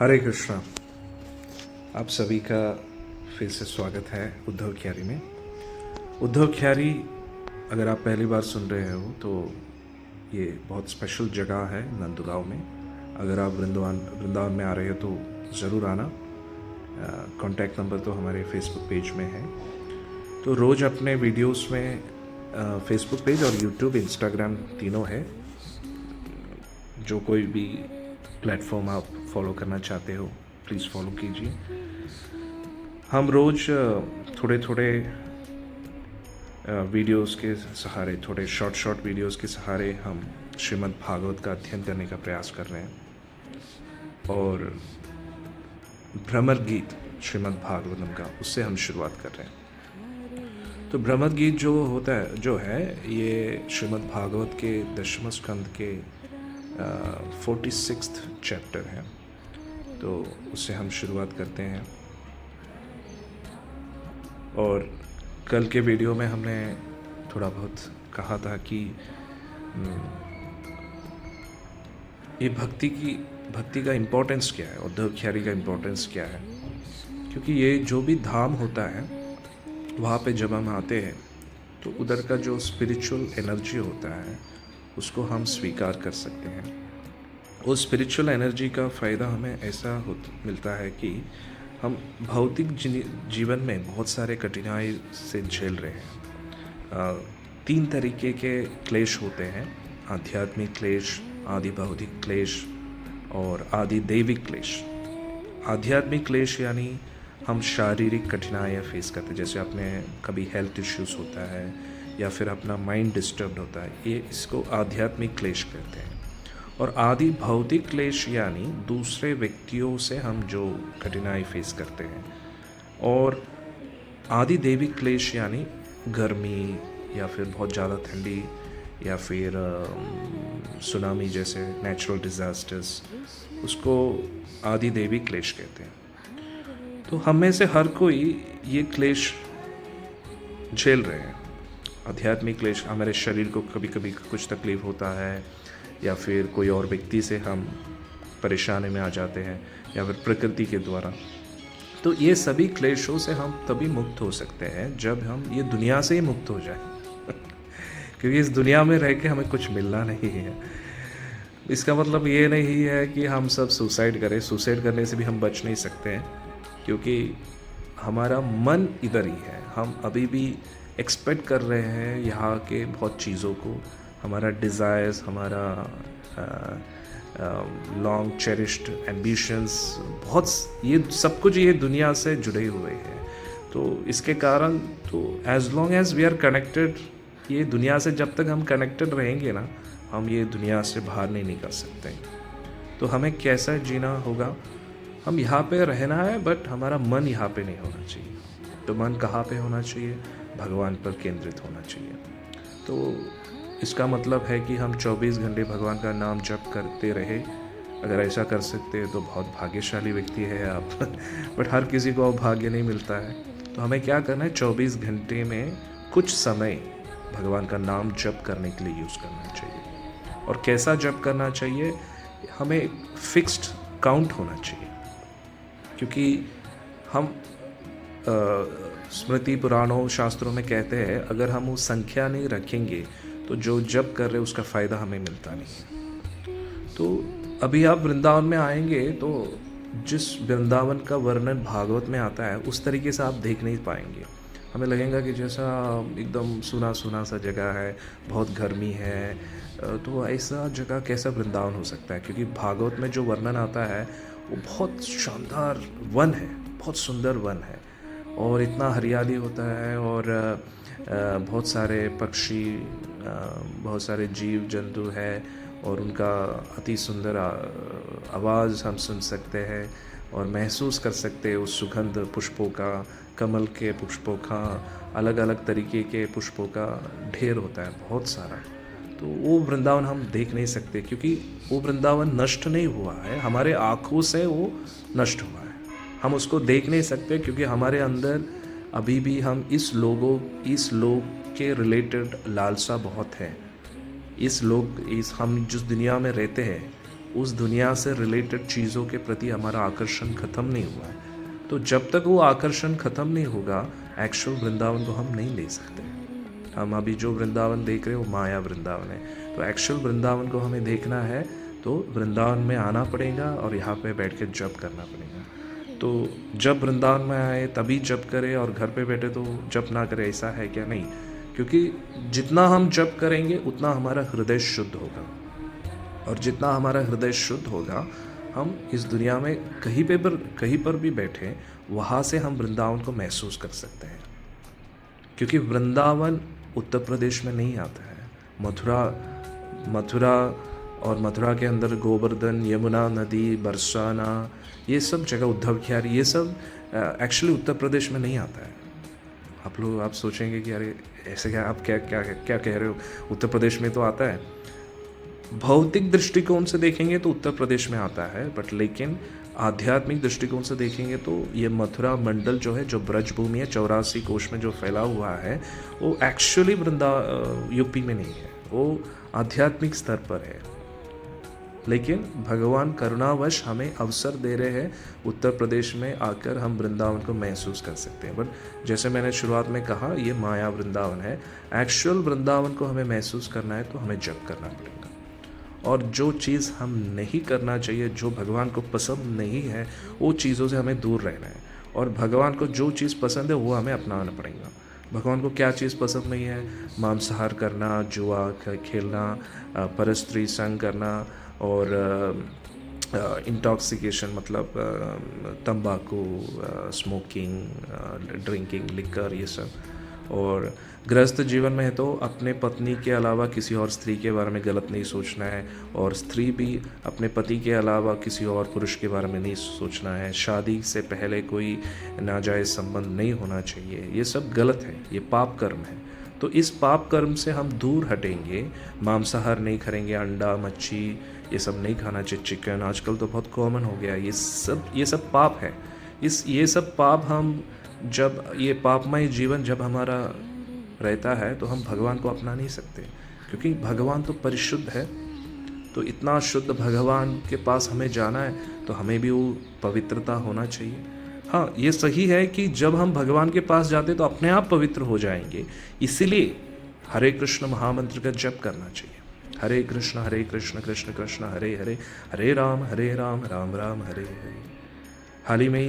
हरे कृष्णा। आप सभी का फिर से स्वागत है उद्धव ख्यारी में। उद्धव ख्यारी अगर आप पहली बार सुन रहे हो तो ये बहुत स्पेशल जगह है नंदगांव में। अगर आप वृंदावन में आ रहे हो तो ज़रूर आना। कॉन्टैक्ट नंबर तो हमारे फेसबुक पेज में है। तो रोज़ अपने वीडियोस में फेसबुक पेज और यूट्यूब इंस्टाग्राम तीनों है। जो कोई भी प्लेटफॉर्म आप फॉलो करना चाहते हो प्लीज़ फॉलो कीजिए। हम रोज़ थोड़े थोड़े वीडियोस के सहारे, थोड़े शॉर्ट वीडियोस के सहारे हम श्रीमद् भागवत का अध्ययन करने का प्रयास कर रहे हैं और भ्रमर गीत श्रीमद् भागवतम का उससे हम शुरुआत कर रहे हैं। तो भ्रमर गीत जो है ये श्रीमद् भागवत के 10वें स्कंद के 46th चैप्टर है। तो उससे हम शुरुआत करते हैं। और कल के वीडियो में हमने थोड़ा बहुत कहा था कि ये भक्ति का इम्पोर्टेंस क्या है, उद्धव ख्यारी का इम्पोर्टेंस क्या है। क्योंकि ये जो भी धाम होता है वहाँ पे जब हम आते हैं तो उधर का जो स्पिरिचुअल एनर्जी होता है उसको हम स्वीकार कर सकते हैं। उस स्पिरिचुअल एनर्जी का फ़ायदा हमें ऐसा मिलता है कि हम भौतिक जीवन में बहुत सारे कठिनाई से झेल रहे हैं। 3 तरीके के क्लेश होते हैं: आध्यात्मिक क्लेश, आदि भौतिक क्लेश और आदि दैविक क्लेश। आध्यात्मिक क्लेश यानी हम शारीरिक कठिनाइयाँ फेस करते हैं, जैसे अपने कभी हेल्थ इश्यूज़ होता है या फिर अपना माइंड डिस्टर्ब होता है, ये इसको आध्यात्मिक क्लेश कहते हैं। और आदि भौतिक क्लेश यानी दूसरे व्यक्तियों से हम जो कठिनाई फेस करते हैं। और आदि दैविक क्लेश यानी गर्मी या फिर बहुत ज़्यादा ठंडी या फिर सुनामी जैसे नेचुरल डिज़ास्टर्स, उसको आदि दैविक क्लेश कहते हैं। तो हम में से हर कोई ये क्लेश झेल रहे हैं। आध्यात्मिक क्लेश, हमारे शरीर को कभी कभी कुछ तकलीफ़ होता है या फिर कोई और व्यक्ति से हम परेशानी में आ जाते हैं या फिर प्रकृति के द्वारा। तो ये सभी क्लेशों से हम तभी मुक्त हो सकते हैं जब हम ये दुनिया से ही मुक्त हो जाएं। क्योंकि इस दुनिया में रह के हमें कुछ मिलना नहीं है। इसका मतलब ये नहीं है कि हम सब सुसाइड करें। सुसाइड करने से भी हम बच नहीं सकते हैं, क्योंकि हमारा मन इधर ही है। हम अभी भी एक्सपेक्ट कर रहे हैं यहाँ के बहुत चीज़ों को। हमारा डिज़ायर्स, हमारा लॉन्ग चेरिश्ड एम्बिशंस, बहुत ये सब कुछ ये दुनिया से जुड़े हुए हैं। तो इसके कारण तो as long as we are connected, ये दुनिया से जब तक हम कनेक्टेड रहेंगे ना, हम ये दुनिया से बाहर नहीं निकल सकते। तो हमें कैसा जीना होगा? हम यहाँ पे रहना है, बट हमारा मन यहाँ पे नहीं होना चाहिए। तो मन कहाँ पे होना चाहिए? भगवान पर केंद्रित होना चाहिए। तो इसका मतलब है कि हम 24 घंटे भगवान का नाम जप करते रहे। अगर ऐसा कर सकते हैं तो बहुत भाग्यशाली व्यक्ति है आप। बट हर किसी को भाग्य नहीं मिलता है। तो हमें क्या करना है? 24 घंटे में कुछ समय भगवान का नाम जप करने के लिए यूज़ करना चाहिए। और कैसा जप करना चाहिए? हमें एक फिक्स्ड काउंट होना चाहिए। क्योंकि हम स्मृति, पुराणों, शास्त्रों में कहते हैं अगर हम वो संख्या नहीं रखेंगे तो जो जप कर रहे उसका फ़ायदा हमें मिलता नहीं। तो अभी आप वृंदावन में आएंगे तो जिस वृंदावन का वर्णन भागवत में आता है उस तरीके से आप देख नहीं पाएंगे। हमें लगेगा कि जैसा एकदम सुना सुना सा जगह है, बहुत गर्मी है। तो ऐसा जगह कैसा वृंदावन हो सकता है? क्योंकि भागवत में जो वर्णन आता है वो बहुत शानदार वन है, बहुत सुंदर वन है और इतना हरियाली होता है और बहुत सारे पक्षी, बहुत सारे जीव जंतु है और उनका अति सुंदर आवाज़ हम सुन सकते हैं और महसूस कर सकते हैं उस सुगंध पुष्पों का, कमल के पुष्पों का, अलग अलग तरीके के पुष्पों का ढेर होता है बहुत सारा। तो वो वृंदावन हम देख नहीं सकते क्योंकि वो वृंदावन नष्ट नहीं हुआ है, हमारे आँखों से वो नष्ट हुआ है। हम उसको देख नहीं सकते क्योंकि हमारे अंदर अभी भी हम इस लोग के रिलेटेड लालसा बहुत है। हम जिस दुनिया में रहते हैं उस दुनिया से रिलेटेड चीज़ों के प्रति हमारा आकर्षण ख़त्म नहीं हुआ है। तो जब तक वो आकर्षण ख़त्म नहीं होगा, एक्चुअल वृंदावन को हम नहीं ले सकते। हम अभी जो वृंदावन देख रहे हो माया वृंदावन है, तो एक्चुअल वृंदावन को हमें देखना है तो वृंदावन में आना पड़ेगा और यहाँ पे बैठ के जप करना पड़ेगा। तो जब वृंदावन में आए तभी जप करें और घर पे बैठे तो जप ना करें, ऐसा है क्या? नहीं, क्योंकि जितना हम जप करेंगे उतना हमारा हृदय शुद्ध होगा, और जितना हमारा हृदय शुद्ध होगा, हम इस दुनिया में कहीं पर भी बैठे वहाँ से हम वृंदावन को महसूस कर सकते हैं। क्योंकि वृंदावन उत्तर प्रदेश में नहीं आता है। मथुरा और मथुरा के अंदर गोवर्धन, यमुना नदी, बरसाना, ये सब जगह, उद्धव ख्यारी, ये सब एक्चुअली उत्तर प्रदेश में नहीं आता है। आप सोचेंगे कि अरे ऐसे क्या, आप क्या कह रहे हो, उत्तर प्रदेश में तो आता है। भौतिक दृष्टिकोण से देखेंगे तो उत्तर प्रदेश में आता है, बट लेकिन आध्यात्मिक दृष्टिकोण से देखेंगे तो ये मथुरा मंडल जो है, जो ब्रजभूमि है, 84 कोश में जो फैला हुआ है, वो एक्चुअली यूपी में नहीं है, वो आध्यात्मिक स्तर पर है। लेकिन भगवान करुणावश हमें अवसर दे रहे हैं उत्तर प्रदेश में आकर हम वृंदावन को महसूस कर सकते हैं। बट जैसे मैंने शुरुआत में कहा, ये माया वृंदावन है। एक्चुअल वृंदावन को हमें महसूस करना है तो हमें जप करना पड़ेगा। और जो चीज़ हम नहीं करना चाहिए, जो भगवान को पसंद नहीं है, वो चीज़ों से हमें दूर रहना है। और भगवान को जो चीज़ पसंद है वो हमें अपनाना पड़ेगा। भगवान को क्या चीज़ पसंद नहीं है? मांसाहार करना, जुआ खेलना, परस्त्री संग करना, और इंटॉक्सिकेशन मतलब तंबाकू, स्मोकिंग, ड्रिंकिंग, लिकर, ये सब। और गृहस्थ जीवन में है तो अपने पत्नी के अलावा किसी और स्त्री के बारे में गलत नहीं सोचना है, और स्त्री भी अपने पति के अलावा किसी और पुरुष के बारे में नहीं सोचना है। शादी से पहले कोई नाजायज़ संबंध नहीं होना चाहिए। ये सब गलत है, ये पाप कर्म है। तो इस पाप कर्म से हम दूर हटेंगे। मांसाहार नहीं करेंगे, अंडा, मच्छी, ये सब नहीं खाना चाहिए, चिकन आजकल तो बहुत कॉमन हो गया। ये सब पाप है। ये सब पाप हम जब ये पापमय जीवन जब हमारा रहता है तो हम भगवान को अपना नहीं सकते, क्योंकि भगवान तो परिशुद्ध है। तो इतना शुद्ध भगवान के पास हमें जाना है तो हमें भी वो पवित्रता होना चाहिए। हाँ, ये सही है कि जब हम भगवान के पास जाते तो अपने आप पवित्र हो जाएंगे। इसीलिए हरे कृष्ण महामंत्र का जप करना चाहिए। हरे कृष्ण कृष्ण कृष्ण हरे हरे, हरे राम राम राम हरे हरे। हाल ही में ही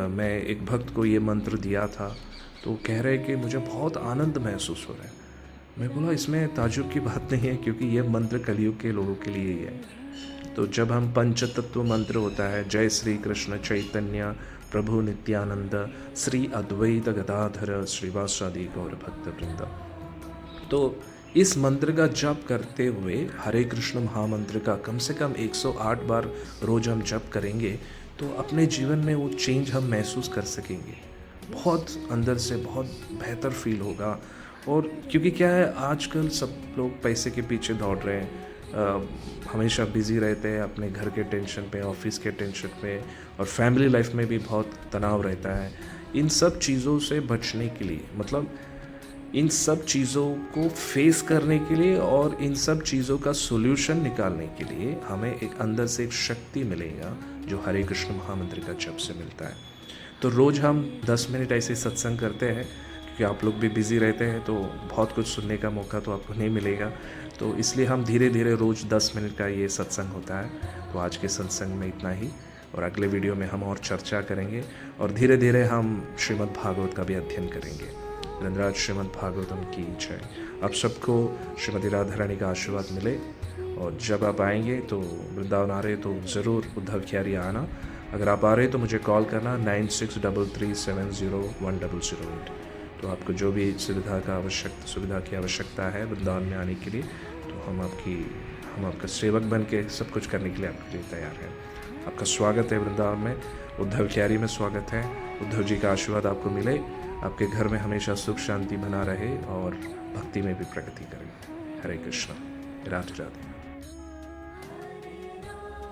मैं एक भक्त को ये मंत्र दिया था, तो कह रहे कि मुझे बहुत आनंद महसूस हो रहा है। मैं बोला इसमें ताज्जुब की बात नहीं है, क्योंकि ये मंत्र कलयुग के लोगों के लिए ही है। तो जब हम पंचतत्व मंत्र होता है, जय श्री कृष्ण चैतन्य प्रभु नित्यानंद श्री अद्वैत गदाधर श्रीवासादि गौर भक्त वृंद, तो इस मंत्र का जप करते हुए हरे कृष्ण महामंत्र का कम से कम 108 बार रोज हम जप करेंगे तो अपने जीवन में वो चेंज हम महसूस कर सकेंगे। बहुत अंदर से बहुत बेहतर फील होगा। और क्योंकि क्या है, आजकल सब लोग पैसे के पीछे दौड़ रहे हैं, हमेशा बिज़ी रहते हैं अपने घर के टेंशन पे, ऑफिस के टेंशन पे, और फैमिली लाइफ में भी बहुत तनाव रहता है। इन सब चीज़ों से बचने के लिए, मतलब इन सब चीज़ों को फेस करने के लिए और इन सब चीज़ों का सोल्यूशन निकालने के लिए हमें एक अंदर से एक शक्ति मिलेगा जो हरे कृष्ण महामंत्र का जप से मिलता है। तो रोज़ हम 10 मिनट ऐसे सत्संग करते हैं, क्योंकि आप लोग भी बिज़ी रहते हैं तो बहुत कुछ सुनने का मौका तो आपको नहीं मिलेगा। तो इसलिए हम धीरे धीरे रोज़ 10 मिनट का ये सत्संग होता है। तो आज के सत्संग में इतना ही, और अगले वीडियो में हम और चर्चा करेंगे, और धीरे धीरे हम श्रीमद् भागवत का भी अध्ययन करेंगे। धन्यवाद। श्रीमद् भागवतम की जय। आप सबको श्रीमती राधा रानी का आशीर्वाद मिले, और जब आप आएंगे तो वृंदावन आ रहे तो ज़रूर उद्धव ख्यारी आना। अगर आप आ रहे तो मुझे कॉल करना 9633701008। तो आपको जो भी सुविधा की आवश्यकता है वृंदावन में आने के लिए, तो हम आपका सेवक बन के सब कुछ करने के लिए आपके लिए तैयार हैं। आपका स्वागत है वृंदावन में, उद्धव ख्यारी में स्वागत है। उद्धव जी का आशीर्वाद आपको मिले, आपके घर में हमेशा सुख शांति बना रहे और भक्ति में भी प्रगति करें। हरे कृष्ण, राधे राधे।